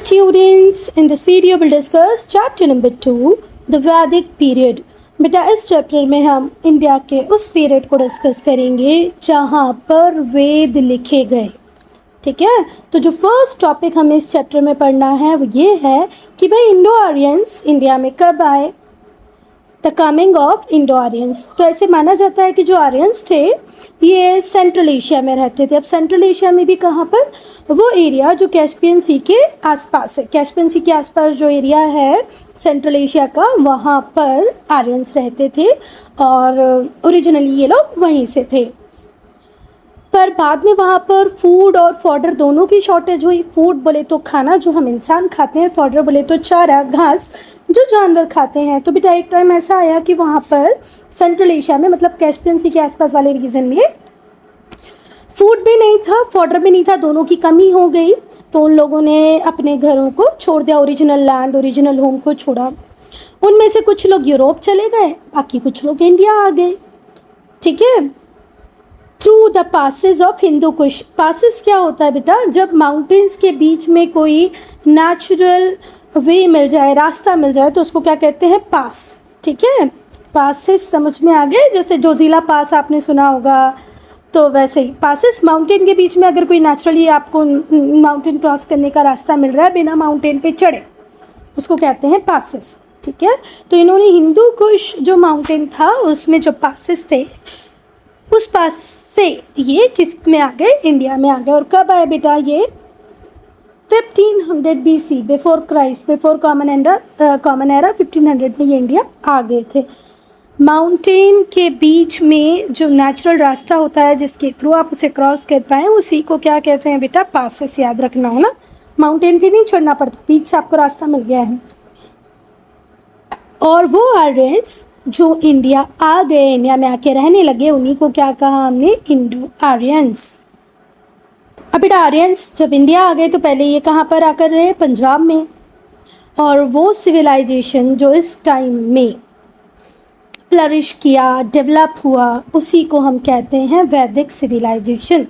students, in this video we'll discuss chapter number 2, the Vedic period. बेटा इस chapter में हम इंडिया के उस पीरियड को डिस्कस करेंगे जहाँ पर वेद लिखे गए. ठीक है, तो जो फर्स्ट टॉपिक हमें इस चैप्टर में पढ़ना है वो ये है कि भाई इंडो आर्यंस इंडिया में कब आए. The coming of Indo Aryans. तो ऐसे माना जाता है कि जो आर्यंस थे ये सेंट्रल एशिया में रहते थे. अब सेंट्रल एशिया में भी कहाँ पर, वो एरिया जो कैस्पियन सी के आसपास है. कैस्पियन सी के आसपास जो एरिया है सेंट्रल एशिया का, वहाँ पर आर्यंस रहते थे और ओरिजिनली ये लोग वहीं से थे. पर बाद में वहाँ पर फूड और फॉडर दोनों की शॉर्टेज हुई. फूड बोले तो खाना जो हम इंसान खाते हैं, फॉडर बोले तो चारा घास जो जानवर खाते हैं. तो बेटा एक टाइम ऐसा आया कि वहाँ पर सेंट्रल एशिया में, मतलब कैस्पियन सी के आसपास वाले रीजन में फूड भी नहीं था, फॉडर भी नहीं था, दोनों की कमी हो गई. तो उन लोगों ने अपने घरों को छोड़ दिया, ओरिजिनल लैंड ओरिजिनल होम को छोड़ा. उनमें से कुछ लोग यूरोप चले गए, बाकी कुछ लोग इंडिया आ गए. ठीक है, through the passes of Hindu Kush. Passes क्या होता है बेटा, जब माउंटेन्स के बीच में कोई नेचुरल वे मिल जाए, रास्ता मिल जाए, तो उसको क्या कहते हैं, पास. ठीक है, पासेस समझ में आ गए. जैसे जोजिला पास आपने सुना होगा, तो वैसे ही पासेस माउंटेन के बीच में अगर कोई नेचुरली आपको माउंटेन क्रॉस करने का रास्ता मिल रहा है बिना माउंटेन पे चढ़े, उसको कहते हैं पासेस. ठीक है, तो इन्होंने हिंदू कुश जो माउंटेन था उसमें जो पासेस थे, उस पास से ये किस में आ गए, इंडिया में आ गए. और कब आए बेटा, ये 1500 BC before Christ, before common era 1500 में ये इंडिया आ गए थे. माउंटेन के बीच में जो नेचुरल रास्ता होता है जिसके थ्रू आप उसे क्रॉस कर पाएँ, उसी को क्या कहते हैं बेटा, पासेस. याद रखना हो ना, माउंटेन भी नहीं चढ़ना पड़ता, बीच से आपको रास्ता मिल गया है. और वो आर्यंस जो इंडिया आ गए, इंडिया में आके रहने लगे, उन्हीं को क्या कहा हमने, इंडो आर्यंस. अब बेटा आर्यंस जब इंडिया आ गए तो पहले ये कहाँ पर आकर रहे, पंजाब में. और वो सिविलाइजेशन जो इस टाइम में फ्लरिश किया, डेवलप हुआ, उसी को हम कहते हैं वैदिक सिविलाइजेशन.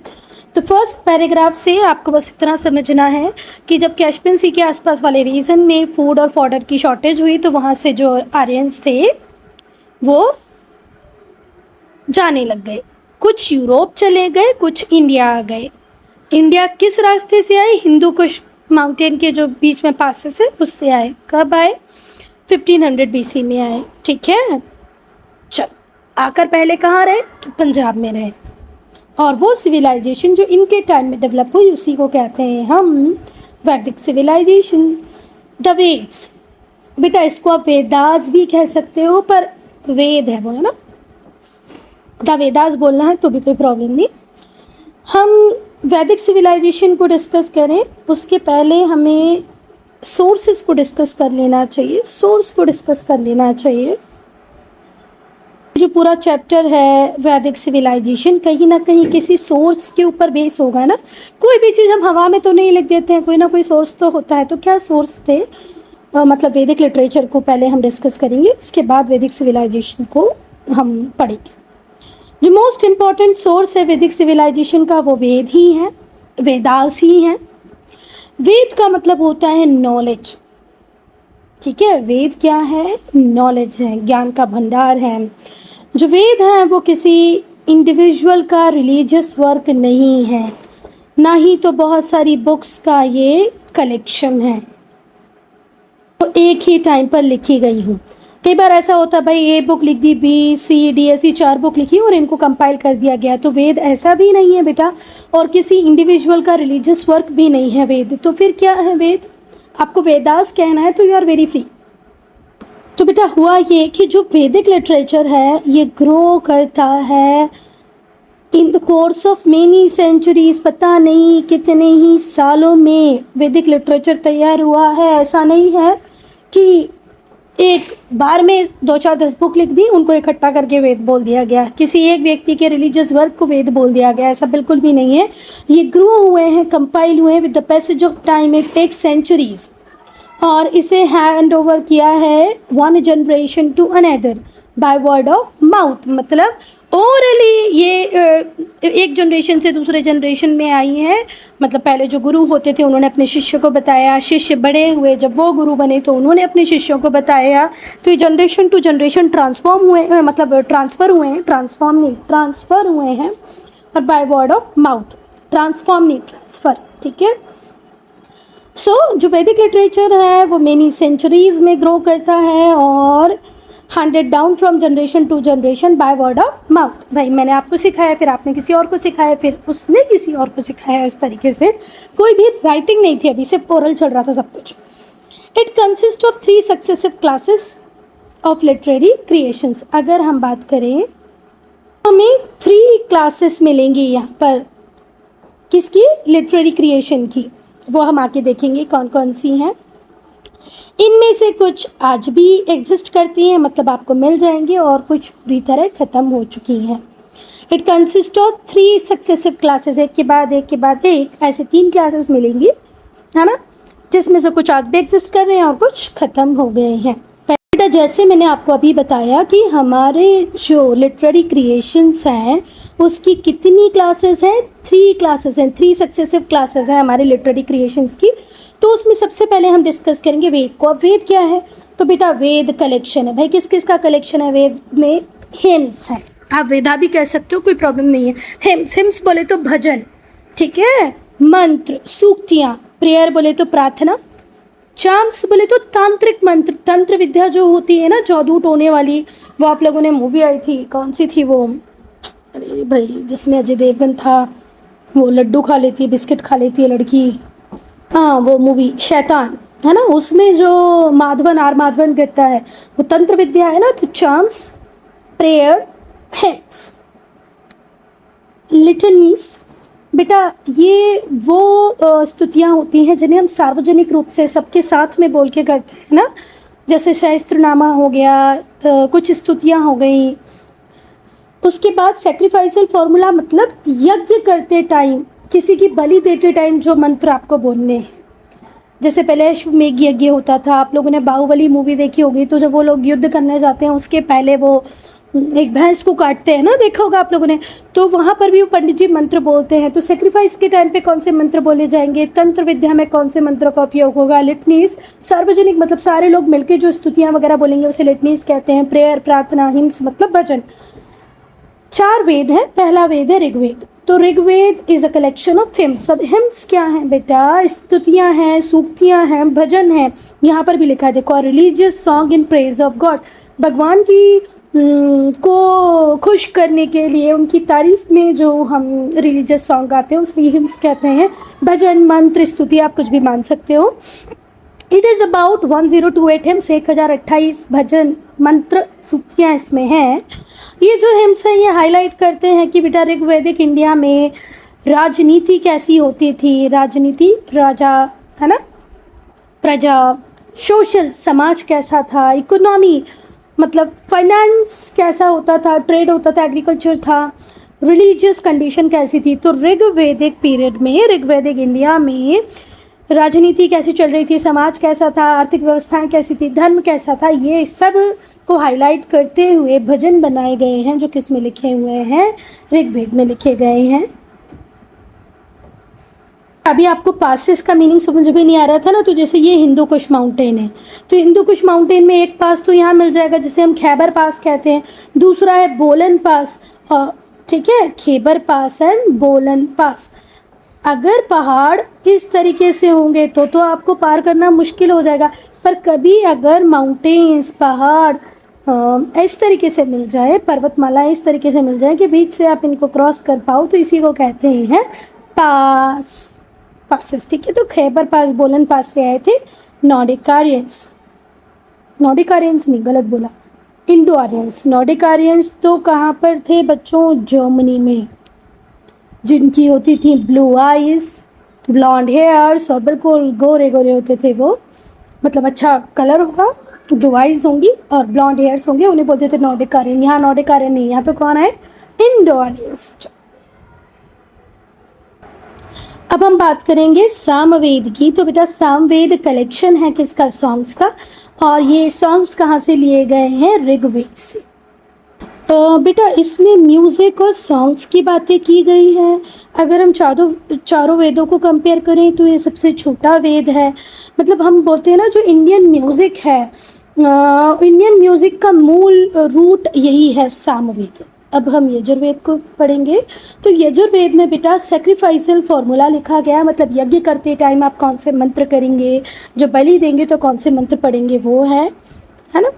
तो फर्स्ट पैराग्राफ से आपको बस इतना समझना है कि जब कैस्पियन सी के आसपास वाले रीजन में फूड और फॉडर की शॉर्टेज हुई, तो वहाँ से जो आर्यंस थे वो जाने लग गए. कुछ यूरोप चले गए, कुछ इंडिया आ गए. इंडिया किस रास्ते से आए, हिंदू कुश माउंटेन के जो बीच में पासेस है उससे आए. कब आए, 1500 BC में आए. ठीक है, चल आकर पहले कहाँ रहे, तो पंजाब में रहे. और वो सिविलाइजेशन जो इनके टाइम में डेवलप हुई, उसी को कहते हैं हम वैदिक सिविलाइजेशन. द वेद्स, बेटा इसको आप वेदास भी कह सकते हो, पर वेद है वो, है ना. द वेदास बोलना है तो भी कोई प्रॉब्लम नहीं. हम वैदिक सिविलाइजेशन को डिस्कस करें उसके पहले हमें सोर्सेस को डिस्कस कर लेना चाहिए, सोर्स को डिस्कस कर लेना चाहिए. जो पूरा चैप्टर है वैदिक सिविलाइजेशन कहीं ना कहीं किसी सोर्स के ऊपर बेस होगा ना. कोई भी चीज़ हम हवा में तो नहीं लिख देते हैं, कोई ना कोई सोर्स तो होता है. तो क्या सोर्स थे, मतलब वैदिक लिटरेचर को पहले हम डिस्कस करेंगे, उसके बाद वैदिक सिविलाइजेशन को हम पढ़ेंगे. जो मोस्ट इम्पॉर्टेंट सोर्स है वैदिक सिविलाइजेशन का वो वेद ही है, वेदास ही हैं. वेद का मतलब होता है नॉलेज. ठीक है, वेद क्या है, नॉलेज है, ज्ञान का भंडार है. जो वेद हैं वो किसी इंडिविजुअल का रिलीजियस वर्क नहीं है, ना ही तो बहुत सारी बुक्स का ये कलेक्शन है, तो एक ही टाइम पर लिखी गई हूँ. कई बार ऐसा होता है भाई ए बुक लिख दी, बी सी डी ऐसी 4 बुक लिखी और इनको कंपाइल कर दिया गया. तो वेद ऐसा भी नहीं है बेटा, और किसी इंडिविजुअल का रिलीजियस वर्क भी नहीं है वेद. तो फिर क्या है वेद, आपको वेदास कहना है तो यू आर वेरी फ्री. तो बेटा हुआ ये कि जो वैदिक लिटरेचर है ये ग्रो करता है in the course of many centuries. पता नहीं कितने ही सालों में वैदिक लिटरेचर तैयार हुआ है. ऐसा नहीं है कि एक बार में 2-4-10 बुक लिख दी, उनको इकट्ठा करके वेद बोल दिया गया, किसी एक व्यक्ति के रिलीजियस वर्क को वेद बोल दिया गया. ऐसा बिल्कुल भी नहीं है. ये ग्रो हुए हैं, कंपाइल हुए हैं with the passage of time. It takes centuries. और इसे हैंड ओवर किया है one generation to another. By word of mouth, मतलब ओरली ये एक जनरेशन से दूसरे जनरेशन में आई हैं। मतलब पहले जो गुरु होते थे उन्होंने अपने शिष्य को बताया, शिष्य बड़े हुए, जब वो गुरु बने तो उन्होंने अपने शिष्यों को बताया। तो ये जनरेशन टू जनरेशन ट्रांसफॉर्म हुए, मतलब ट्रांसफ़र हुए हैं, ट्रांसफॉर्म नहीं, ट्रांसफ़र हुए हैं। और bye word of mouth, transform नहीं, ट्रांसफ़र, ठीक है। जो वैदिक लिटरेचर है वो मेनी सेंचुरीज़ में ग्रो करता है और handed down from generation to generation by word of mouth. भाई मैंने आपको सिखाया, फिर आपने किसी और को सिखाया, फिर उसने किसी और को सिखाया, इस तरीके से। कोई भी राइटिंग नहीं थी अभी, सिर्फ ओरल चल रहा था सब कुछ। It consist of 3 successive classes of literary creations. अगर हम बात करें, हमें 3 क्लासेस मिलेंगी यहाँ पर, किसकी? लिटरेरी क्रिएशन की। वो हम आके देखेंगे कौन कौन सी हैं। इनमें से कुछ आज भी एग्जिस्ट करती हैं, मतलब आपको मिल जाएंगे, और कुछ पूरी तरह ख़त्म हो चुकी हैं। It consist of 3 successive classes, एक के बाद एक के बाद एक, ऐसे 3 क्लासेस मिलेंगी, है ना, जिसमें से कुछ आज भी एग्जिस्ट कर रहे हैं और कुछ ख़त्म हो गए हैं। बेटा जैसे मैंने आपको अभी बताया कि हमारे जो लिटरेरी क्रिएशंस हैं उसकी कितनी क्लासेस हैं? 3 क्लासेस हैं, 3 सक्सेसिव क्लासेस हैं हमारे लिटरेरी क्रिएशंस की। तो उसमें सबसे पहले हम डिस्कस करेंगे वेद को। अब वेद क्या है? तो बेटा वेद कलेक्शन है। भाई किस किस का कलेक्शन है? वेद में हिम्स है, आप वेदा भी कह सकते हो, कोई प्रॉब्लम नहीं है। हिम्स बोले तो भजन, ठीक है, मंत्र, सूक्तियाँ, प्रेयर बोले तो प्रार्थना, चार्म्स बोले तो तांत्रिक मंत्र, तंत्र विद्या जो होती है ना, जादू टोने वाली। वो आप लोगों ने मूवी आई थी, कौन सी थी वो, अरे भाई जिसमें अजय देवगन था, वो लड्डू खा लेती है, बिस्किट खा लेती है लड़की, हाँ वो मूवी शैतान, है ना, उसमें जो माधवन करता है वो तंत्र विद्या है ना। तो चार्म्स, प्रेयर, हेम्स, लिटनीज, बेटा ये वो स्तुतियाँ होती हैं जिन्हें हम सार्वजनिक रूप से सबके साथ में बोल के करते हैं ना, जैसे सहस्त्रनामा हो गया, कुछ स्तुतियाँ हो गई। उसके बाद सेक्रीफाइसल फॉर्मूला, मतलब यज्ञ करते टाइम, किसी की बलि देते टाइम जो मंत्र आपको बोलने हैं। जैसे पहले अश्वमेघ यज्ञ होता था, आप लोगों ने बाहुबली मूवी देखी होगी, तो जब वो लोग युद्ध करने जाते हैं उसके पहले वो एक भैंस को काटते हैं ना, देखा होगा आप लोगों ने। तो वहाँ पर भी वो पंडित जी मंत्र बोलते हैं। तो सेक्रीफाइस के टाइम पे कौन से मंत्र बोले जाएंगे, तंत्र विद्या में कौन से मंत्र का उपयोग होगा, लिटनीज, सार्वजनिक मतलब सारे लोग मिलकर जो स्तुतियाँ वगैरह बोलेंगे उसे लिटनीज कहते हैं। प्रेयर, प्रार्थना, हिम्स मतलब भजन। 4 वेद हैं। पहला वेद है ऋग्वेद। तो Rigveda is a collection of hymns. अब हिम्स क्या हैं बेटा? स्तुतियाँ हैं, सूक्तियाँ हैं, भजन हैं। यहाँ पर भी लिखा है देखो, religious song in praise of God, भगवान की को खुश करने के लिए, उनकी तारीफ में जो हम रिलीजियस सॉन्ग गाते हैं उसे हिम्स कहते हैं। भजन, मंत्र, स्तुति आप कुछ भी मान सकते हो। इट इज़ अबाउट 1028 हिम्स, 1028 भजन, मंत्र, सूक्तियाँ इसमें हैं। ये जो हिम्स हैं ये हाईलाइट करते हैं कि बेटा ऋग्वैदिक इंडिया में राजनीति कैसी होती थी। राजनीति, राजा, है ना, प्रजा, सोशल, समाज कैसा था, इकोनॉमी मतलब फाइनेंस कैसा होता था, ट्रेड होता था, एग्रीकल्चर था, रिलीजियस कंडीशन कैसी थी। तो ऋग्वैदिक पीरियड में, ऋग्वैदिक इंडिया में राजनीति कैसी चल रही थी, समाज कैसा था, आर्थिक व्यवस्थाएं कैसी थी, धर्म कैसा था, ये सब को हाईलाइट करते हुए भजन बनाए गए हैं जो किस में लिखे हुए हैं? ऋग्वेद में लिखे गए हैं। अभी आपको पासेस का मीनिंग समझ में नहीं आ रहा था ना, तो जैसे ये हिंदू कुश माउंटेन है, तो हिंदू कुश माउंटेन में एक पास तो यहाँ मिल जाएगा जिसे हम खैबर पास कहते हैं, दूसरा है बोलन पास, ठीक है, खैबर पास एंड बोलन पास। अगर पहाड़ इस तरीके से होंगे तो आपको पार करना मुश्किल हो जाएगा, पर कभी अगर माउंटेन्स, पहाड़ इस तरीके से मिल जाए, पर्वतमाला इस तरीके से मिल जाए कि बीच से आप इनको क्रॉस कर पाओ, तो इसी को कहते हैं पासेस, ठीक है। तो खैबर पास, बोलन पास से आए थे नॉर्डिक आर्यंस, नॉर्डिक आर्यंस नहीं, गलत बोला, इंडो आर्यंस। नॉर्डिक आर्यंस तो कहाँ पर थे बच्चों? जर्मनी में, जिनकी होती थी ब्लू आइज, ब्लॉन्ड हेयर्स और बिल्कुल गोरे गोरे होते थे वो, मतलब अच्छा कलर होगा, ब्लू आइज होंगी और ब्लॉन्ड हेयर्स होंगे, उन्हें बोलते थे नॉर्डिक आर्यन। यहाँ नॉर्डिक आर्यन नहीं, यहाँ तो कौन है? Indo Aryans. अब हम बात करेंगे सामवेद की। तो बेटा सामवेद कलेक्शन है किसका? सॉन्ग्स का। और ये सॉन्ग्स कहाँ से लिए गए हैं? ऋग्वेद से। बेटा इसमें म्यूज़िक और सॉन्ग्स की बातें की गई हैं। अगर हम चारों चारों वेदों को कंपेयर करें तो ये सबसे छोटा वेद है। मतलब हम बोलते हैं ना, जो इंडियन म्यूज़िक है, इंडियन म्यूज़िक का मूल रूट यही है सामवेद। अब हम यजुर्वेद को पढ़ेंगे तो यजुर्वेद में बेटा सेक्रीफाइसल फॉर्मूला लिखा गया है। मतलब यज्ञ करते टाइम आप कौन से मंत्र करेंगे, जो बलि देंगे तो कौन से मंत्र पढ़ेंगे, वो है ना।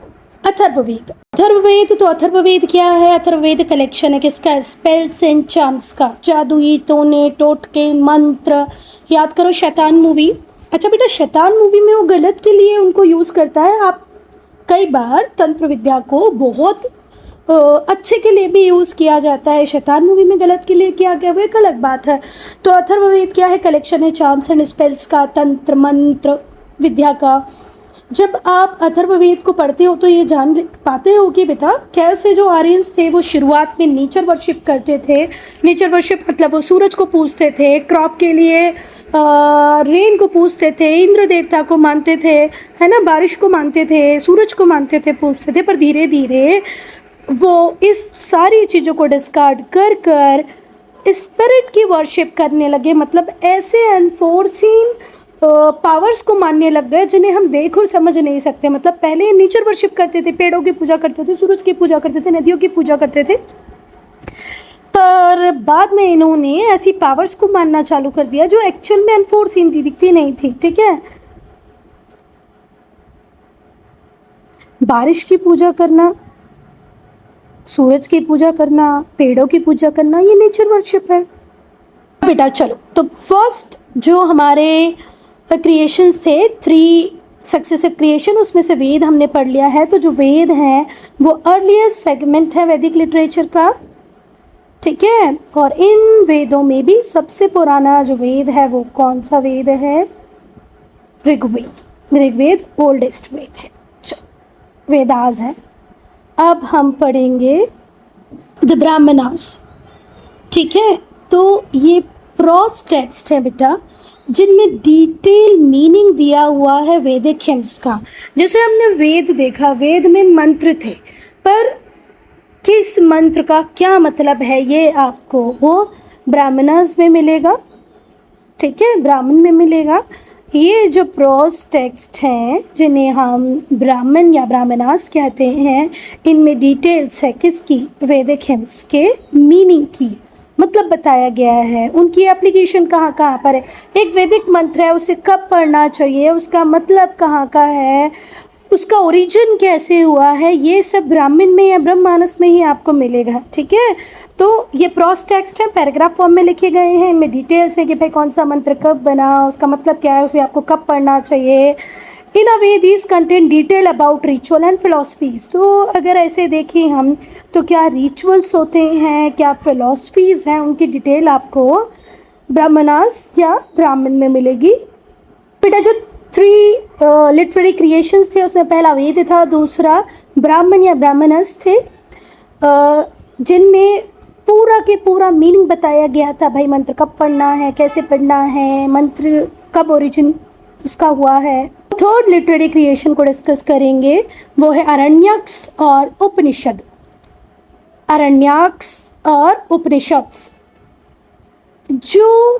अथर्ववेद, अथर्ववेद तो अथर्ववेद क्या है? अथर्ववेद कलेक्शन है किसका? स्पेल्स एंड चार्म्स का, जादुई टोने टोटके मंत्र। याद करो शैतान मूवी। अच्छा बेटा, शैतान मूवी में वो गलत के लिए उनको यूज़ करता है। आप कई बार तंत्र विद्या को बहुत अच्छे के लिए भी यूज़ किया जाता है। शैतान मूवी में गलत के लिए किया गया वो एक अलग बात है। तो अथर्ववेद क्या है? कलेक्शन है चार्म्स एंड स्पेल्स का, तंत्र मंत्र विद्या का। जब आप अथर्ववेद को पढ़ते हो तो ये जान पाते हो कि बेटा कैसे जो आर्यंस थे वो शुरुआत में नेचर वर्शिप करते थे। नेचर वर्शिप मतलब वो सूरज को पूजते थे, क्रॉप के लिए रेन को पूजते थे, इंद्र देवता को मानते थे, है ना, बारिश को मानते थे, सूरज को मानते थे, पूजते थे। पर धीरे धीरे वो इस सारी चीज़ों को डिस्कार्ड कर कर स्पिरिट की वर्शिप करने लगे। मतलब ऐसे अनफोर्सीन पावर्स को मानने लग गए जिन्हें हम देख और समझ नहीं सकते। मतलब पहले नेचर वर्शिप करते थे, पेड़ों की पूजा करते थे, सूरज की पूजा करते थे, नदियों की पूजा करते थे। पर बाद में इन्होंने ऐसी पावर्स को मानना चालू कर दिया जो एक्चुअल में अनफोर्सीन थी, दिखती नहीं थी। ठीक है, बारिश की पूजा करना, सूरज की पूजा करना, पेड़ों की पूजा करना, ये नेचर वर्शिप है बेटा। चलो, तो फर्स्ट जो हमारे क्रिएशंस थे, 3 सक्सेसिव क्रिएशन, उसमें से वेद हमने पढ़ लिया है। तो जो वेद हैं वो अर्लीस्ट सेगमेंट है वैदिक लिटरेचर का। ठीक है, और इन वेदों में भी सबसे पुराना जो वेद है वो कौन सा वेद है? ऋग्वेद। ऋग्वेद ओल्डेस्ट वेद है। चलो, वेदास है। अब हम पढ़ेंगे द ब्राह्मणास। ठीक है, तो ये प्रोस टेक्स्ट है बेटा जिनमें डिटेल मीनिंग दिया हुआ है वैदिक हिम्स का। जैसे हमने वेद देखा, वेद में मंत्र थे, पर किस मंत्र का क्या मतलब है ये आपको वो ब्राह्मणास में मिलेगा। ठीक है, ब्राह्मण में मिलेगा। ये जो प्रोस टेक्स्ट हैं जिन्हें हम ब्राह्मण या ब्राह्मणास कहते हैं, इनमें डिटेल्स है किसकी? वैदिक हिम्स के मीनिंग की। मतलब बताया गया है, उनकी एप्लीकेशन कहाँ कहाँ पर है। एक वैदिक मंत्र है, उसे कब पढ़ना चाहिए, उसका मतलब कहाँ का है, उसका ओरिजिन कैसे हुआ है, ये सब ब्राह्मण में या ब्रह्ममानस में ही आपको मिलेगा। ठीक है, तो ये प्रोस टेक्स्ट है, पैराग्राफ फॉर्म में लिखे गए हैं। इनमें डिटेल्स है कि भाई कौन सा मंत्र कब बना, उसका मतलब क्या है, उसे आपको कब पढ़ना चाहिए। In a way these content detail about ritual and philosophies. तो अगर ऐसे देखें हम तो क्या रिचुअल्स होते हैं, क्या फिलोसफीज़ हैं, उनकी डिटेल आपको ब्राह्मणास या ब्राह्मण में मिलेगी। बेटा जो 3 लिटरेरी क्रिएशंस थे उसमें पहला वेद था, दूसरा ब्राह्मण या ब्राह्मणस थे, जिनमें पूरा के पूरा मीनिंग बताया गया था। भाई मंत्र कब पढ़ना है, कैसे पढ़ना है, मंत्र कब ओरिजिन उसका हुआ है। थर्ड लिटरेरी क्रिएशन को डिस्कस करेंगे, वो है आरण्यक्स और उपनिषद। आरण्यक्स और उपनिषद जो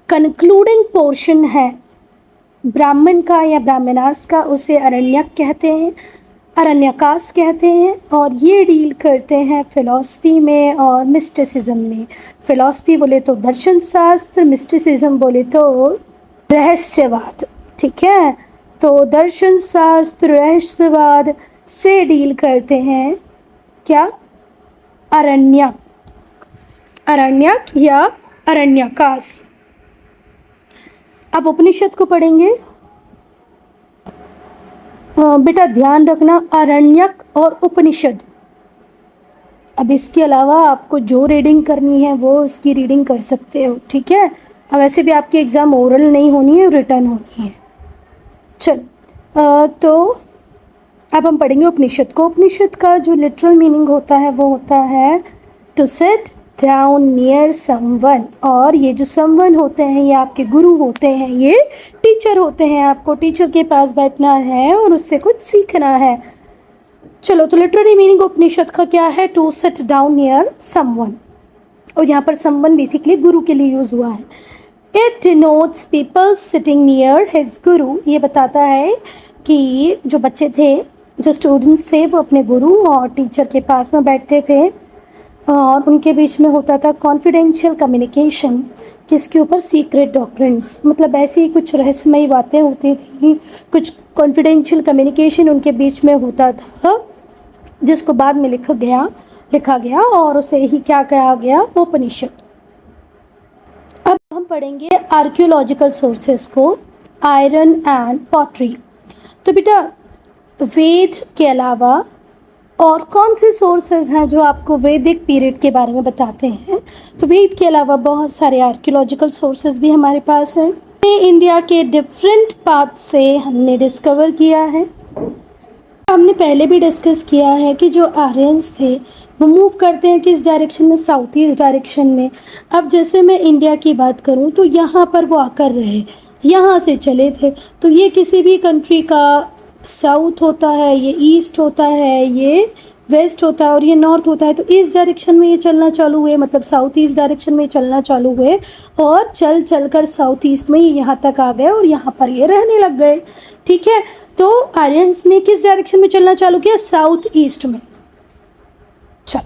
कंक्लूडिंग पोर्शन है ब्राह्मण का या ब्राह्मणास का, उसे आरण्यक कहते हैं, आरण्यकास कहते हैं। और ये डील करते हैं फिलॉसफी में और मिस्टिसिज्म में। फिलॉसफी बोले तो दर्शन शास्त्र, मिस्टिसिज्म बोले तो रहस्यवाद। ठीक है, तो दर्शन शास्त्र रहस्यवाद से डील करते हैं क्या? आरण्यक, आरण्यक या आरण्यकास। अब उपनिषद को पढ़ेंगे। बेटा ध्यान रखना, आरण्यक और उपनिषद। अब इसके अलावा आपको जो रीडिंग करनी है वो उसकी रीडिंग कर सकते हो। ठीक है, अब वैसे भी आपकी एग्ज़ाम ओरल नहीं होनी है, रिटर्न होनी है। चलो, तो अब हम पढ़ेंगे उपनिषद को। उपनिषद का जो लिटरल मीनिंग होता है वो होता है to set down near someone. और ये जो समवन होते हैं ये आपके गुरु होते हैं, ये टीचर होते हैं। आपको टीचर के पास बैठना है और उससे कुछ सीखना है। चलो, तो लिटरेरी मीनिंग उपनिषद का क्या है? To sit down near someone, और यहाँ पर समवन बेसिकली गुरु के लिए यूज हुआ है। It denotes people sitting near his गुरु, ये बताता है कि जो बच्चे थे, जो स्टूडेंट्स थे, वो अपने गुरु और टीचर के पास में बैठते थे और उनके बीच में होता था कॉन्फिडेंशियल कम्युनिकेशन, किसके ऊपर? सीक्रेट डॉक्ट्रिन्स, मतलब ऐसी ही कुछ रहस्यमयी बातें होती थी, कुछ कॉन्फिडेंशियल कम्युनिकेशन उनके बीच में होता था, जिसको बाद में लिखा गया और उसे ही क्या कहा गया? उपनिषद। अब हम पढ़ेंगे आर्कियोलॉजिकल सोर्सेस को, आयरन एंड पॉटरी। तो बेटा, वेद के अलावा और कौन से सोर्सेज हैं जो आपको वैदिक पीरियड के बारे में बताते हैं? तो वेद के अलावा बहुत सारे आर्कियोलॉजिकल सोर्सेज भी हमारे पास हैं। इंडिया के डिफरेंट पार्ट से हमने डिस्कवर किया है। हमने पहले भी डिस्कस किया है कि जो आर्यंस थे वो मूव करते हैं किस डायरेक्शन में? साउथ ईस्ट डायरेक्शन में। अब जैसे मैं इंडिया की बात करूं तो यहाँ पर वो आकर रहे, यहाँ से चले थे, तो ये किसी भी कंट्री का साउथ होता है, ये ईस्ट होता है, ये वेस्ट होता है और ये नॉर्थ होता है। तो इस डायरेक्शन में ये चलना चालू हुए, मतलब साउथ ईस्ट डायरेक्शन में चलना चालू हुए और चल कर साउथ ईस्ट में ये यहाँ तक आ गए और यहाँ पर ये रहने लग गए। ठीक है, तो आर्यंस ने किस डायरेक्शन में चलना चालू किया? साउथ ईस्ट में। चल,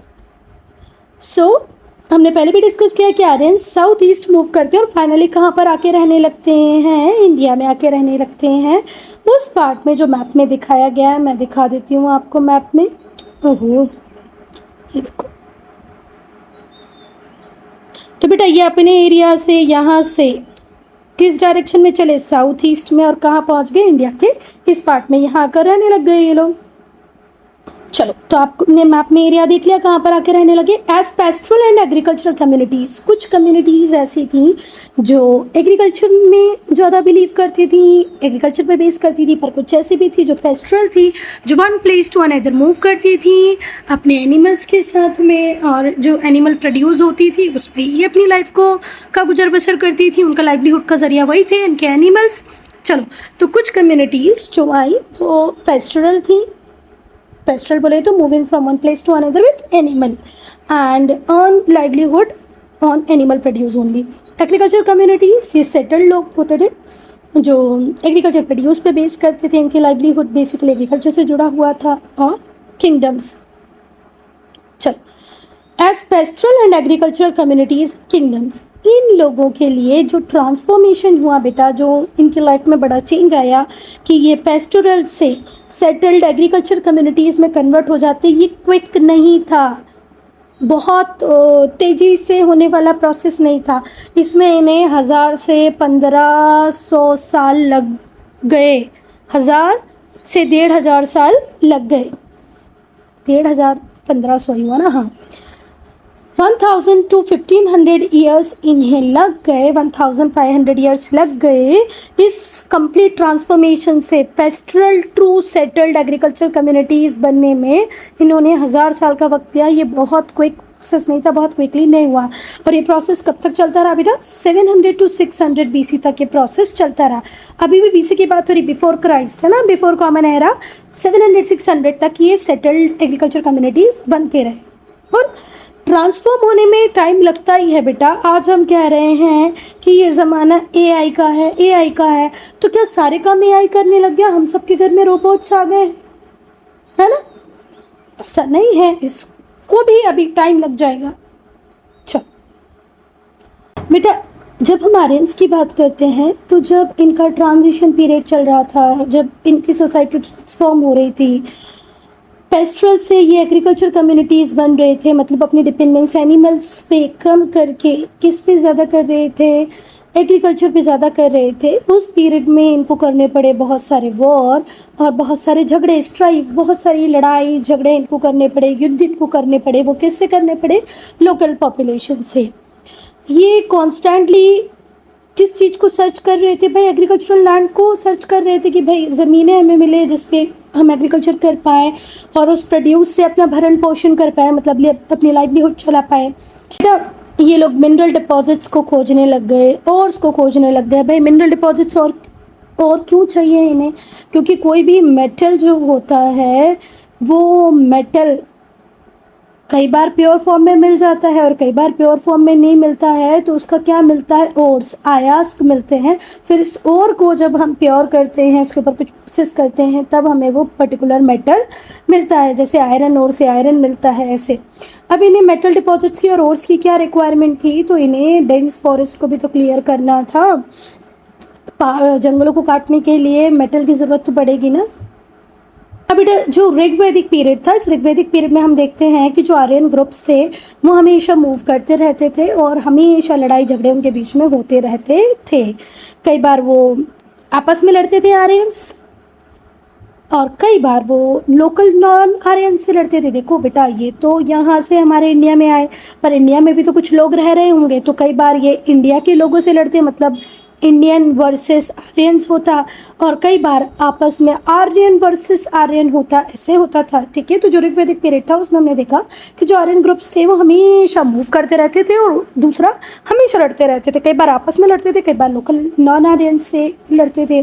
हमने पहले भी डिस्कस किया कि आर्यंस साउथ ईस्ट मूव करते हैं और फाइनली कहाँ पर आके रहने लगते हैं? इंडिया में आके रहने लगते हैं। उस पार्ट में जो मैप में दिखाया गया है, मैं दिखा देती हूँ आपको मैप में। ओहो, ये देखो। तो बेटा, ये अपने एरिया से यहाँ से किस डायरेक्शन में चले? साउथ ईस्ट में, और कहाँ पहुँच गए? इंडिया के इस पार्ट में, यहाँ आकर रहने लग गए ये लोग। चलो, तो आपने मैप में एरिया देख लिया, कहाँ पर आके रहने लगे? As pastoral and agricultural communities, कुछ कम्युनिटीज़ ऐसी थी जो एग्रीकल्चर में ज़्यादा बिलीव करती थी, एग्रीकल्चर पे बेस करती थी, पर कुछ ऐसी भी थी जो पेस्टोरल थी, जो one place to another move करती थी अपने एनिमल्स के साथ में, और जो एनिमल प्रोड्यूस होती थी उस पर ही अपनी लाइफ का गुजर बसर करती थी, उनका लाइवलीहुड का ज़रिया वही थे, इनके एनिमल्स। चलो, तो कुछ कम्युनिटीज़ जो आई वो पेस्टोरल थी। पेस्टोरल बोले तो moving from one place to another with animal and earn livelihood on animal produce only. Agriculture communities, ये सेटल्ड लोग होते थे जो एग्रीकल्चर प्रोड्यूस पे बेस करते थे, इनकी लाइवलीहुड बेसिकली एग्रीकल्चर से जुड़ा हुआ था। और किंगडम्स, चलो, as pastoral and agricultural communities kingdoms, इन लोगों के लिए जो ट्रांसफॉर्मेशन हुआ बेटा, जो इनकी लाइफ में बड़ा चेंज आया कि ये पेस्टोरल से सेटल्ड एग्रीकल्चर कम्युनिटीज़ में कन्वर्ट हो जाते, ये क्विक नहीं था, बहुत तेज़ी से होने वाला प्रोसेस नहीं था। इसमें इन्हें 1000 से 1500 साल लग गए, 1000 से 1500 साल लग गए, 1500 1500 ही हुआ ना, हाँ, 1000 to 1500 ईयर्स इन्हें लग गए, 1500 ईयर्स लग गए इस कंप्लीट ट्रांसफॉर्मेशन से pastoral to settled agriculture communities बनने में। इन्होंने 1000 साल का वक्त दिया। ये बहुत क्विक प्रोसेस नहीं था, बहुत क्विकली नहीं हुआ। और ये प्रोसेस कब तक चलता रहा बेटा? 700 to 600 BC तक ये प्रोसेस चलता रहा। अभी भी BC की बात हो रही, बिफोर क्राइस्ट है ना, बिफोर कॉमन एरा, 700-600 तक ये सेटल्ड एग्रीकल्चर कम्युनिटीज़ बनते रहे। और ट्रांसफॉर्म होने में टाइम लगता ही है बेटा। आज हम कह रहे हैं कि ये ज़माना AI का है, AI का है, तो क्या सारे काम AI करने लग गया? हम सबके घर में रोबोट्स आ गए, है ना? ऐसा नहीं है, इसको भी अभी टाइम लग जाएगा। चल बेटा, जब हम आर्यंस की बात करते हैं तो जब इनका ट्रांजिशन पीरियड चल रहा था, जब इनकी सोसाइटी ट्रांसफॉर्म हो रही थी, पेस्टोरल से ये एग्रीकल्चर कम्युनिटीज़ बन रहे थे, मतलब अपनी डिपेंडेंस एनिमल्स पे कम करके किस पे ज़्यादा कर रहे थे? एग्रीकल्चर पे ज़्यादा कर रहे थे। उस पीरियड में इनको करने पड़े बहुत सारे वॉर और बहुत सारे झगड़े, स्ट्राइफ, बहुत सारी लड़ाई झगड़े इनको करने पड़े, युद्ध इनको करने पड़े। वो किससे करने पड़े? लोकल पॉपुलेशन से। ये कॉन्स्टेंटली किस चीज़ को सर्च कर रहे थे भाई? एग्रीकल्चरल लैंड को सर्च कर रहे थे कि भाई ज़मीनें हमें मिले जिस पे हम एग्रीकल्चर कर पाएँ और उस प्रोड्यूस से अपना भरण पोषण कर पाए, मतलब अपनी लाइवलीहुड चला पाए। बेटा, ये लोग मिनरल डिपॉजिट्स को खोजने लग गए, और उसको खोजने लग गए। भाई मिनरल डिपॉजिट्स और क्यों चाहिए इन्हें? क्योंकि कोई भी मेटल जो होता है वो मेटल कई बार प्योर फॉर्म में मिल जाता है और कई बार प्योर फॉर्म में नहीं मिलता है, तो उसका क्या मिलता है, ओर्स, अयस्क मिलते हैं। फिर इस ओर को जब हम प्योर करते हैं, उसके ऊपर कुछ प्रोसेस करते हैं, तब हमें वो पर्टिकुलर मेटल मिलता है। जैसे आयरन ओर से आयरन मिलता है, ऐसे। अब इन्हें मेटल डिपॉजिट्स की और ओर्स की क्या रिक्वायरमेंट थी, तो इन्हें डेंस फॉरेस्ट को भी तो क्लियर करना था। जंगलों को काटने के लिए मेटल की ज़रूरत तो पड़ेगी ना। अब बेटा जो ऋग्वैदिक पीरियड था, इस ऋग्वैदिक पीरियड में हम देखते हैं कि जो आर्यन ग्रुप्स थे वो हमेशा मूव करते रहते थे और हमेशा लड़ाई झगड़े उनके बीच में होते रहते थे। कई बार वो आपस में लड़ते थे आर्यंस, और कई बार वो लोकल नॉन आर्यन से लड़ते थे। देखो बेटा, ये तो यहाँ से हमारे इंडिया में आए, पर इंडिया में भी तो कुछ लोग रह रहे होंगे, तो कई बार ये इंडिया के लोगों से लड़ते, मतलब इंडियन वर्सेस आर्यंस होता, और कई बार आपस में आर्यन वर्सेस आर्यन होता, ऐसे होता था। ठीक है, तो जो ऋग्वैदिक पीरियड था उसमें हमने देखा कि जो आर्यन ग्रुप्स थे वो हमेशा मूव करते रहते थे और दूसरा हमेशा लड़ते रहते थे। कई बार आपस में लड़ते थे, कई बार लोकल नॉन आर्यन से लड़ते थे।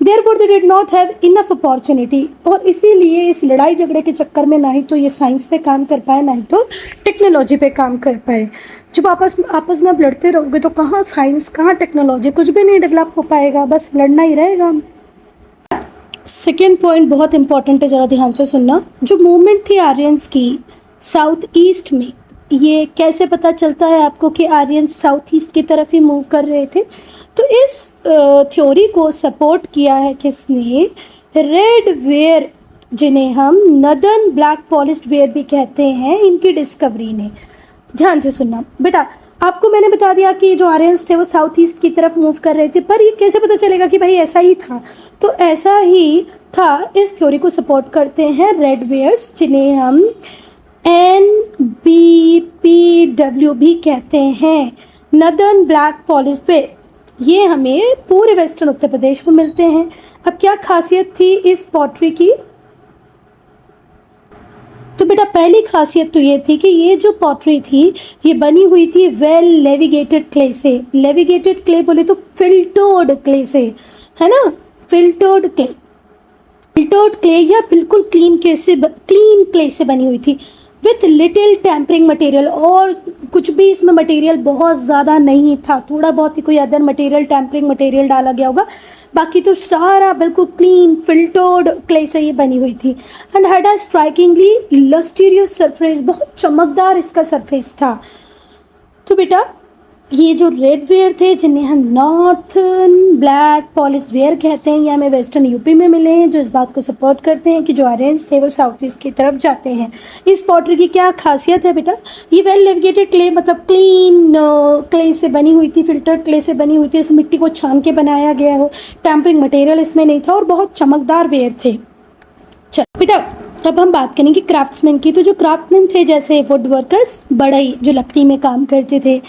Therefore they did not have enough opportunity, और इसीलिए इस लड़ाई झगड़े के चक्कर में ना ही तो ये साइंस पे काम कर पाए, ना ही तो टेक्नोलॉजी पे काम कर पाए। जब आपस में आप लड़ते रहोगे तो कहाँ साइंस, कहाँ टेक्नोलॉजी, कुछ भी नहीं डेवलप हो पाएगा, बस लड़ना ही रहेगा। सेकेंड पॉइंट बहुत इंपॉर्टेंट है, ज़रा ध्यान से सुनना। जो मूवमेंट थी आर्यंस की साउथ ईस्ट में, ये कैसे पता चलता है आपको कि आर्यंस साउथ ईस्ट की तरफ ही मूव कर रहे थे, तो इस थ्योरी को सपोर्ट किया है किसने, रेड वेयर, जिन्हें हम नदर्न ब्लैक पॉलिश्ड वेयर भी कहते हैं, इनकी डिस्कवरी ने। ध्यान से सुनना बेटा, आपको मैंने बता दिया कि जो आर्यंस थे वो साउथ ईस्ट की तरफ मूव कर रहे थे, पर ये कैसे पता चलेगा कि भाई ऐसा ही था, तो ऐसा ही था, इस थ्योरी को सपोर्ट करते हैं रेड वेयर्स, जिन्हें हम NBPW भी कहते हैं, नदर्न ब्लैक पॉलिश्ड वेयर। ये हमें पूरे वेस्टर्न उत्तर प्रदेश में मिलते हैं। अब क्या खासियत थी इस पॉटरी की, तो बेटा पहली खासियत तो ये थी कि ये जो पॉटरी थी ये बनी हुई थी वेल लेविगेटेड क्ले से। लेविगेटेड क्ले बोले तो फिल्टर्ड क्ले से, है ना, फिल्टर्ड क्ले या बिल्कुल क्लीन क्ले से बनी हुई थी, विथ लिटिल टेम्परिंग मटेरियल, और कुछ भी इसमें मटेरियल बहुत ज़्यादा नहीं था, थोड़ा बहुत ही कोई अदर मटेरियल, टेम्परिंग मटेरियल डाला गया होगा, बाकी तो सारा बिल्कुल क्लीन फिल्टर्ड क्ले से ये बनी हुई थी। And had a strikingly lustrous surface, बहुत चमकदार इसका सरफेस था। तो बेटा ये जो रेड वेयर थे, जिन्हें हम नॉर्थन ब्लैक पॉलिश वेयर कहते हैं, ये हमें वेस्टर्न यूपी में मिले हैं, जो इस बात को सपोर्ट करते हैं कि जो आर्यंस थे वो साउथ ईस्ट की तरफ जाते हैं। इस पॉटरी की क्या खासियत है बेटा, ये वेल लेविगेटेड क्ले, मतलब क्लीन क्ले से बनी हुई थी, फिल्टर्ड क्ले से बनी हुई थी, इस मिट्टी को छान के बनाया गया हो, टैम्परिंग मटेरियल इसमें नहीं था, और बहुत चमकदार वेयर थे। चल बेटा अब हम बात करेंगे क्राफ्ट्समैन की। तो जो क्राफ्टमैन थे, जैसे वुड वर्कर्स, बढ़ई जो लकड़ी में काम करते थे,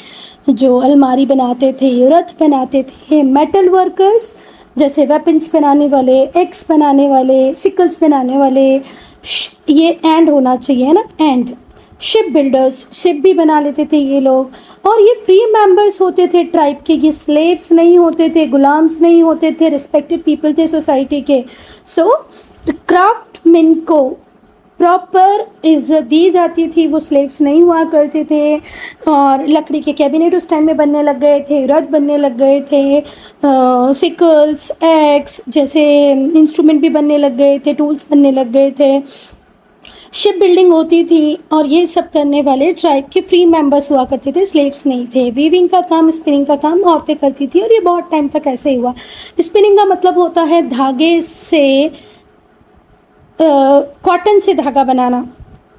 जो अलमारी बनाते थे, रथ बनाते थे, मेटल वर्कर्स जैसे वेपन्स बनाने वाले, एक्स बनाने वाले, सिकल्स बनाने वाले, ये एंड होना चाहिए, है ना, एंड। शिप बिल्डर्स, शिप भी बना लेते थे ये लोग, और ये फ्री मेंबर्स होते थे ट्राइब के, ये स्लेव्स नहीं होते थे, गुलाम्स नहीं होते थे, रिस्पेक्टेड पीपल थे सोसाइटी के। सो क्राफ्टमैन को प्रॉपर इज्जत दी जाती थी, वो स्लेव्स नहीं हुआ करते थे, और लकड़ी के कैबिनेट उस टाइम में बनने लग गए थे, रथ बनने लग गए थे, सिकल्स, एक्स जैसे इंस्ट्रूमेंट भी बनने लग गए थे, टूल्स बनने लग गए थे, शिप बिल्डिंग होती थी, और ये सब करने वाले ट्राइब के फ्री मेंबर्स हुआ करते थे, स्लेव्स नहीं थे। वीविंग का काम, स्पिनिंग का काम औरतें करती थी, और ये बहुत टाइम तक ऐसे ही हुआ। स्पिनिंग का मतलब होता है धागे से, कॉटन से धागा बनाना।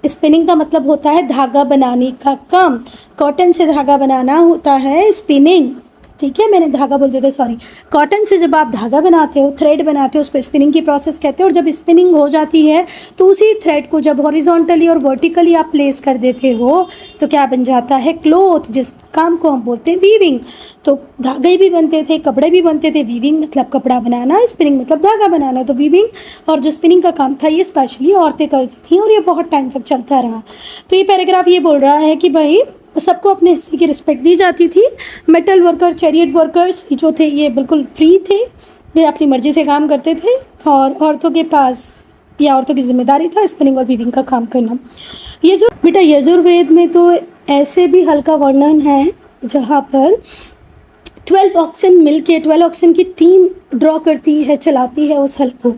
स्पिनिंग का मतलब होता है धागा बनाने का काम, कॉटन से धागा बनाना होता है स्पिनिंग। ठीक है, मैंने धागा बोल दिया था, सॉरी। कॉटन से जब आप धागा बनाते हो, थ्रेड बनाते हो, उसको स्पिनिंग की प्रोसेस कहते हैं, और जब स्पिनिंग हो जाती है तो उसी थ्रेड को जब हॉरिजॉन्टली और वर्टिकली आप प्लेस कर देते हो तो क्या बन जाता है, क्लोथ, जिस काम को हम बोलते हैं वीविंग। तो धागे भी बनते थे, कपड़े भी बनते थे। वीविंग मतलब कपड़ा बनाना, स्पिनिंग मतलब धागा बनाना। तो वीविंग और जो स्पिनिंग का काम था ये स्पेशली औरतें करती थी, और ये बहुत टाइम तक चलता रहा। तो ये पैराग्राफ ये बोल रहा है कि भाई सबको अपने हिस्से की रिस्पेक्ट दी जाती थी। मेटल वर्कर, चैरियट वर्कर्स जो थे ये बिल्कुल फ्री थे, ये अपनी मर्ज़ी से काम करते थे, और औरतों के पास या औरतों की जिम्मेदारी था स्पिनिंग और वीविंग का काम करना। ये जो बेटा यजुर्वेद में तो ऐसे भी हल का वर्णन है जहाँ पर 12 ऑक्सन मिलके 12 ऑक्सन की टीम ड्रॉ करती है, चलाती है उस हल को।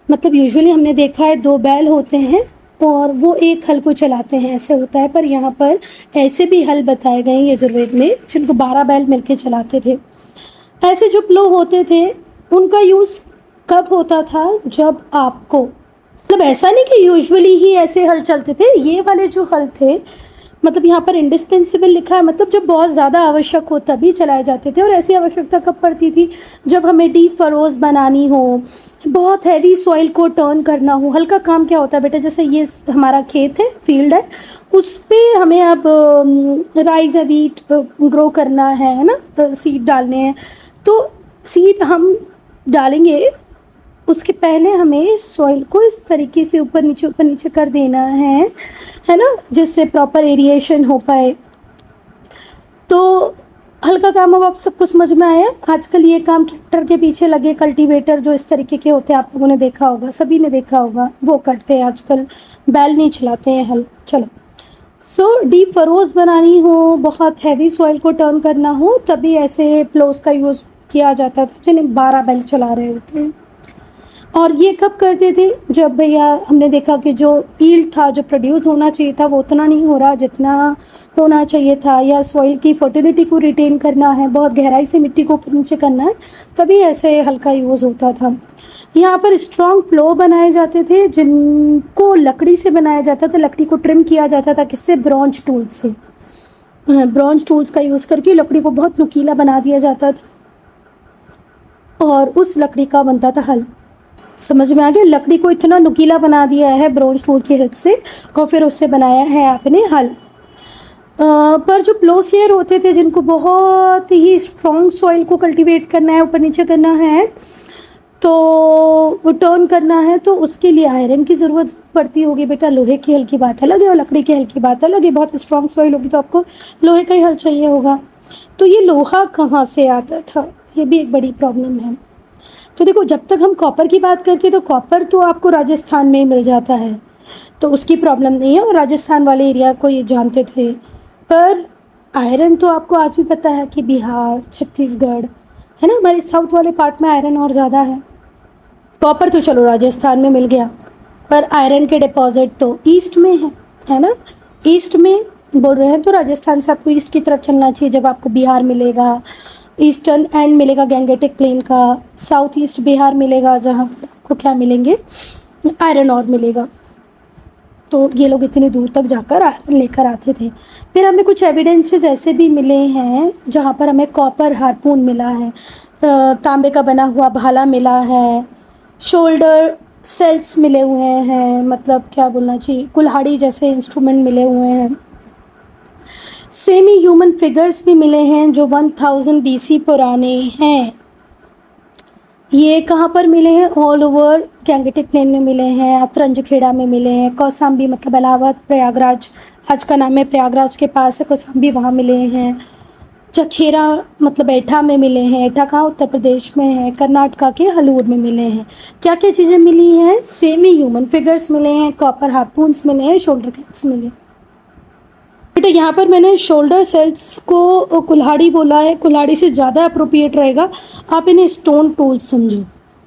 मतलब यूजुअली हमने देखा है 2 बैल होते हैं और वो एक हल को चलाते हैं, ऐसे होता है। पर यहाँ पर ऐसे भी हल बताए गए हैं यजुर्वेद में जिनको 12 बैल मिलके चलाते थे। ऐसे जो प्लो होते थे उनका यूज़ कब होता था, जब आपको मतलब ऐसा नहीं कि यूजुअली ही ऐसे हल चलते थे, ये वाले जो हल थे मतलब यहाँ पर इंडिस्पेंसिबल लिखा है, मतलब जब बहुत ज़्यादा आवश्यक हो तभी चलाए जाते थे। और ऐसी आवश्यकता कब पड़ती थी, जब हमें डीप फरोज बनानी हो, बहुत हैवी सॉइल को टर्न करना हो। हल का काम क्या होता है बेटा, जैसे ये हमारा खेत है, फील्ड है, उस पर हमें अब राइस या वीट ग्रो करना है ना, सीड डालने हैं। तो सीड हम डालेंगे, उसके पहले हमें सॉइल को इस तरीके से ऊपर नीचे कर देना है ना, जिससे प्रॉपर एरिएशन हो पाए। तो हल्का काम अब आप सबको समझ में आया। आजकल ये काम ट्रैक्टर के पीछे लगे कल्टीवेटर जो इस तरीके के होते हैं, आप लोगों ने देखा होगा, सभी ने देखा होगा, वो करते हैं आजकल, बैल नहीं चलाते हैं हल। चलो, सो डीप फरोज बनानी हो, बहुत हैवी सॉइल को टर्न करना हो, तभी ऐसे प्लोस का यूज़ किया जाता था जिन्हें 12 बैल चला रहे होते हैं। और ये कब करते थे, जब भैया हमने देखा कि जो यील्ड था, जो प्रोड्यूस होना चाहिए था, वो उतना नहीं हो रहा जितना होना चाहिए था, या सॉइल की फर्टिलिटी को रिटेन करना है, बहुत गहराई से मिट्टी को ऊपर नीचे करना है, तभी ऐसे हल्का यूज़ होता था। यहाँ पर स्ट्रॉन्ग प्लो बनाए जाते थे जिनको लकड़ी से बनाया जाता था। लकड़ी को ट्रिम किया जाता था, किससे, ब्रॉन्ज टूल से। ब्रॉन्ज टूल्स का यूज़ करके लकड़ी को बहुत नुकीला बना दिया जाता था और उस लकड़ी का बनता था हल। समझ में आ गया, लकड़ी को इतना नुकीला बना दिया है ब्रॉन्ज टूल की हेल्प से और फिर उससे बनाया है आपने हल। पर जो प्लोसियर होते थे जिनको बहुत ही स्ट्रॉन्ग सॉइल को कल्टीवेट करना है, ऊपर नीचे करना है, तो टर्न करना है, तो उसके लिए आयरन की ज़रूरत पड़ती होगी बेटा। लोहे की हल की बात अलग है और लकड़ी की हल की बात अलग है। बहुत स्ट्रॉन्ग सॉइल होगी तो आपको लोहे का ही हल चाहिए होगा। तो ये लोहा कहाँ से आता था, ये भी एक बड़ी प्रॉब्लम है। तो देखो, जब तक हम कॉपर की बात करते हैं तो कॉपर तो आपको राजस्थान में ही मिल जाता है, तो उसकी प्रॉब्लम नहीं है और राजस्थान वाले एरिया को ये जानते थे। पर आयरन तो आपको आज भी पता है कि बिहार, छत्तीसगढ़ है ना, हमारे साउथ वाले पार्ट में आयरन और ज़्यादा है। कॉपर तो चलो राजस्थान में मिल गया, पर आयरन के डिपॉजिट तो ईस्ट में है ना। ईस्ट में बोल रहे हैं तो राजस्थान से आपको ईस्ट की तरफ चलना चाहिए, जब आपको बिहार मिलेगा, ईस्टर्न एंड मिलेगा गैंगेटिक प्लेन का, साउथ ईस्ट बिहार मिलेगा जहाँ पर आपको क्या मिलेंगे, आयरन और मिलेगा। तो ये लोग इतनी दूर तक जाकर आयरन लेकर आते थे। फिर हमें कुछ एविडेंसेस ऐसे भी मिले हैं जहाँ पर हमें कॉपर हार्पून मिला है, तांबे का बना हुआ भाला मिला है, शोल्डर सेल्स मिले हुए हैं, मतलब क्या बोलना चाहिए, कुल्हाड़ी जैसे इंस्ट्रूमेंट मिले हुए हैं। सेमी ह्यूमन फिगर्स भी मिले हैं जो 1000 BC पुराने हैं। ये कहाँ पर मिले हैं, ऑल ओवर गैंगेटिक प्लेन में मिले हैं, अतरंजखेड़ा में मिले हैं, कौसाम्बी मतलब इलाहाबाद, प्रयागराज आज का नाम है, प्रयागराज के पास है कौसाम्बी, वहाँ मिले हैं। चखेरा मतलब एठा में मिले हैं, एठा कहाँ, उत्तर प्रदेश में है, कर्नाटका के हलूर में मिले हैं। क्या क्या चीज़ें मिली हैं, सेमी ह्यूमन फिगर्स मिले हैं, कॉपर हार्पून्स मिले हैं, शोल्डर कैप्स मिले। बेटा यहाँ पर मैंने शोल्डर सेल्स को कुल्हाड़ी बोला है, कुल्हाड़ी से ज़्यादा अप्रोप्रिएट रहेगा, आप इन्हें स्टोन टूल्स समझो,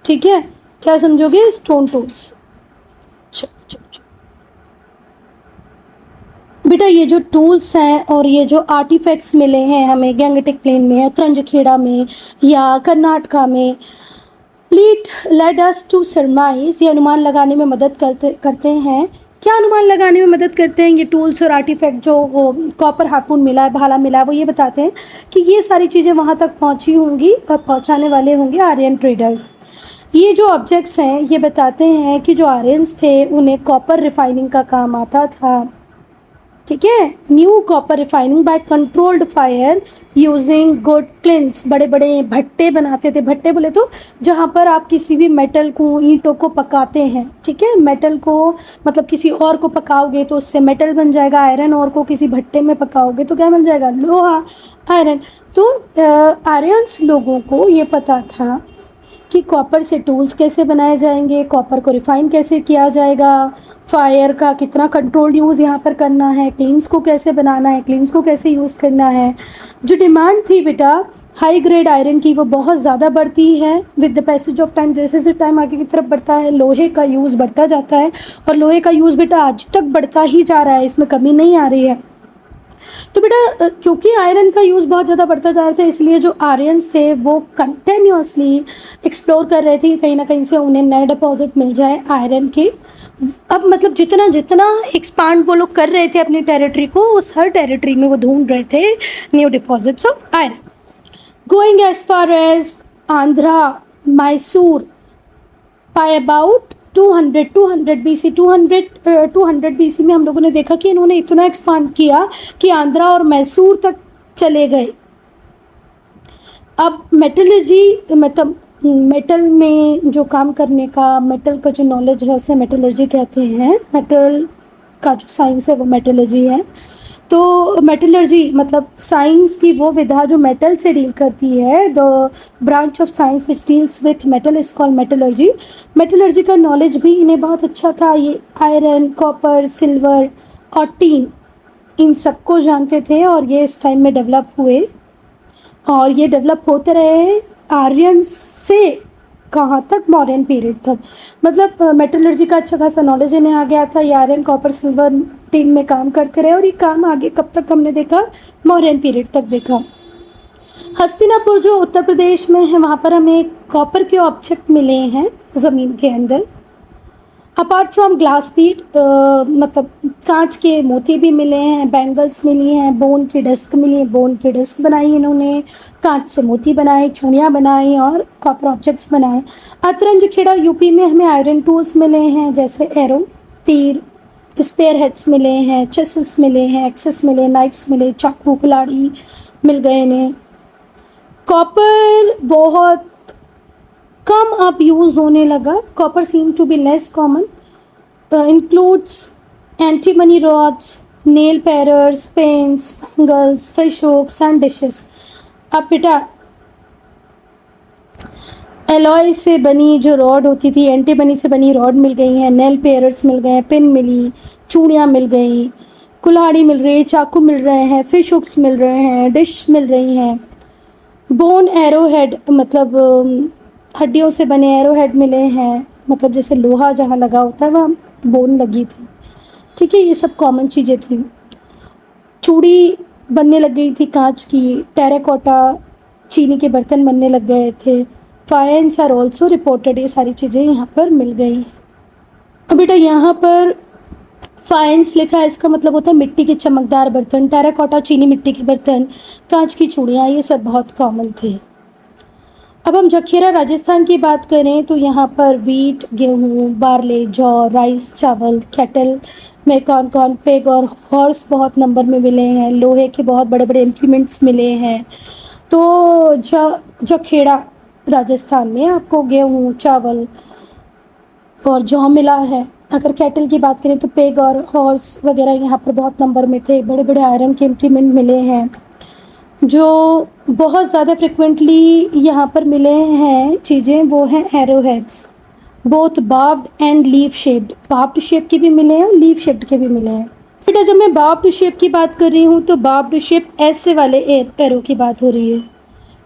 ठीक है। क्या समझोगे, स्टोन टूल्स। बेटा ये जो टूल्स हैं और ये जो आर्टिफैक्ट्स मिले हैं हमें गैंगेटिक प्लेन में, अतरंजखेड़ा में या कर्नाटका में, लेड अस टू सरमाइज, ये अनुमान लगाने में मदद करते हैं। क्या अनुमान लगाने में मदद करते हैं ये टूल्स और आर्टिफैक्ट, जो वो कॉपर हार्पून मिला है, भाला मिला है, वो ये बताते हैं कि ये सारी चीज़ें वहाँ तक पहुँची होंगी और पहुँचाने वाले होंगे आर्यन ट्रेडर्स। ये जो ऑब्जेक्ट्स हैं ये बताते हैं कि जो आर्यंस थे उन्हें कॉपर रिफाइनिंग का काम आता था, ठीक है। New copper refining by controlled fire using good kilns, बड़े बड़े भट्टे बनाते थे। भट्टे बोले तो जहाँ पर आप किसी भी मेटल को, ईंटों को पकाते हैं, ठीक है। मेटल को मतलब किसी और को पकाओगे तो उससे मेटल बन जाएगा, आयरन और को किसी भट्टे में पकाओगे तो क्या बन जाएगा, लोहा, आयरन। तो आर्यंस लोगों को ये पता था कि कॉपर से टूल्स कैसे बनाए जाएंगे, कॉपर को रिफाइन कैसे किया जाएगा, फायर का कितना कंट्रोल्ड यूज़ यहाँ पर करना है, क्लीन्स को कैसे बनाना है, क्लीन्स को कैसे यूज़ करना है। जो डिमांड थी बेटा हाई ग्रेड आयरन की वो बहुत ज़्यादा बढ़ती है with the passage of time. जैसे जैसे टाइम आगे की तरफ बढ़ता है लोहे का यूज़ बढ़ता जाता है, और लोहे का यूज़ बेटा आज तक बढ़ता ही जा रहा है, इसमें कमी नहीं आ रही है। तो बेटा क्योंकि आयरन का यूज़ बहुत ज़्यादा बढ़ता जा रहा था, इसलिए जो आर्यंस थे वो कंटिन्यूसली एक्सप्लोर कर रहे थे कि कहीं ना कहीं से उन्हें नए डिपॉजिट मिल जाए आयरन के। अब मतलब जितना जितना एक्सपांड वो लोग कर रहे थे अपनी टेरिटरी को, उस हर टेरिटरी में वो ढूंढ रहे थे new deposits of iron. Going as far as Andhra, Mysore by about 200 BC 200 BC में हम लोगों ने देखा कि इन्होंने इतना एक्सपांड किया कि आंध्रा और मैसूर तक चले गए। अब मेटलर्जी मतलब मेटल में जो काम करने का, मेटल का जो नॉलेज है उसे मेटलर्जी कहते हैं। मेटल का जो साइंस है वो मेटलर्जी है। तो मेटलर्जी मतलब साइंस की वो विधा जो मेटल से डील करती है, the branch of science which deals with metal is called metallurgy. Metallurgy का नॉलेज भी इन्हें बहुत अच्छा था। ये आयरन, कॉपर, सिल्वर और टीन इन सबको जानते थे, और ये इस टाइम में डेवलप हुए, और ये डेवलप होते रहे आर्यन से कहाँ तक, मौर्यन पीरियड तक। मतलब मेटलर्जी का अच्छा खासा नॉलेज इन्हें आ गया था। ये आयरन, कॉपर, सिल्वर, टीन में काम करते रहे, और ये काम आगे कब तक हमने देखा, मौर्यन पीरियड तक देखा। हस्तिनापुर जो उत्तर प्रदेश में है वहाँ पर हमें कॉपर के ऑब्जेक्ट मिले हैं ज़मीन के अंदर। अपार्ट फ्रॉम ग्लास बीट मतलब कांच के मोती भी मिले हैं, बैंगल्स मिली हैं, बोन की डिस्क मिली है, बोन की डिस्क बनाई इन्होंने, कांच से मोती बनाए, चूड़ियाँ बनाई और कॉपर ऑब्जेक्ट्स बनाए। अतरंज खेड़ा यूपी में हमें आयरन टूल्स मिले हैं, जैसे एरो, तीर, स्पेयर हेड्स मिले हैं, चेसल्स मिले हैं, एक्सेस मिले, नाइफ्स मिले, चाकू, कुल्हाड़ी मिल गए इन्हें। कॉपर बहुत कम अब यूज़ होने लगा। Copper seem to be less common, includes antimony rods, nail parers, pens, bangles, fish hooks and dishes. अब बेटा एलॉय से बनी जो रॉड होती थी, एंटीमनी से बनी रॉड मिल गई हैं, नेल पेयर्स मिल गए हैं, पिन मिली, चूड़ियाँ मिल गई, कुल्हाड़ी मिल रही है, चाकू मिल रहे हैं, फिश हुक्स मिल रहे हैं, डिश मिल रही हैं। बोन एरो हेड मतलब हड्डियों से बने एरो हेड मिले हैं, मतलब जैसे लोहा जहाँ लगा होता है वहाँ बोन लगी थी। ठीक है, ये सब कॉमन चीज़ें थी। चूड़ी बनने लग गई थी कांच की, टेराकोटा चीनी के बर्तन बनने लग गए थे। फायर्स आर ऑल्सो रिपोर्टेड, ये सारी चीज़ें यहाँ पर मिल गई हैं। अब बेटा यहाँ पर फायर्स लिखा है, इसका मतलब होता है मिट्टी के चमकदार बर्तन। टेराकोटा चीनी मिट्टी के बर्तन, कांच की चूड़ियाँ, ये सब बहुत कॉमन थे। अब हम जखेरा राजस्थान की बात करें तो यहाँ पर वीट, गेहूँ, बार्ले, जौ, राइस, चावल, कैटल में कौन पिग और हॉर्स बहुत नंबर में मिले हैं। लोहे के बहुत बड़े बड़े इम्प्लीमेंट्स मिले हैं। तो जखेरा राजस्थान में आपको गेहूँ, चावल और जौ मिला है। अगर कैटल की बात करें तो पिग और हॉर्स वगैरह यहाँ पर बहुत नंबर में थे। बड़े बड़े आयरन के इम्प्लीमेंट मिले हैं। जो बहुत ज़्यादा फ्रिक्वेंटली यहाँ पर मिले हैं चीज़ें वो हैं arrow heads, both barbed and leaf shaped. Barbed shape के भी मिले हैं, लीफ शेप्ड के भी मिले हैं। बेटा जब मैं बार्ब्ड शेप की बात कर रही हूँ तो बार्ब्ड शेप ऐसे वाले एरो की बात हो रही है,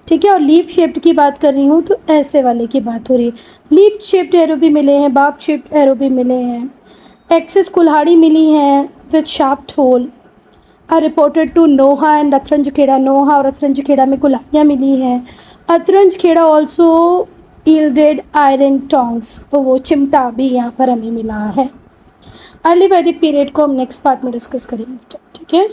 ठीक है, और लीफ शेप्ड की बात कर रही हूँ तो ऐसे वाले की बात हो रही है। लीफ शेप्ड एरो भी मिले हैं, बार्ब्ड शेप्ड एरो भी मिले हैं। एक्सेस कुल्हाड़ी मिली हैं with shaft hole are reported to Noh and Atranjikhera. Noh और अतरंजखेड़ा में कुल्हाड़ियाँ मिली हैं। Atranjikhera also yielded iron tongs, तो वो चिमटा भी यहाँ पर हमें मिला है। अर्ली वैदिक पीरियड को हम नेक्स्ट पार्ट में डिस्कस करेंगे, ठीक है।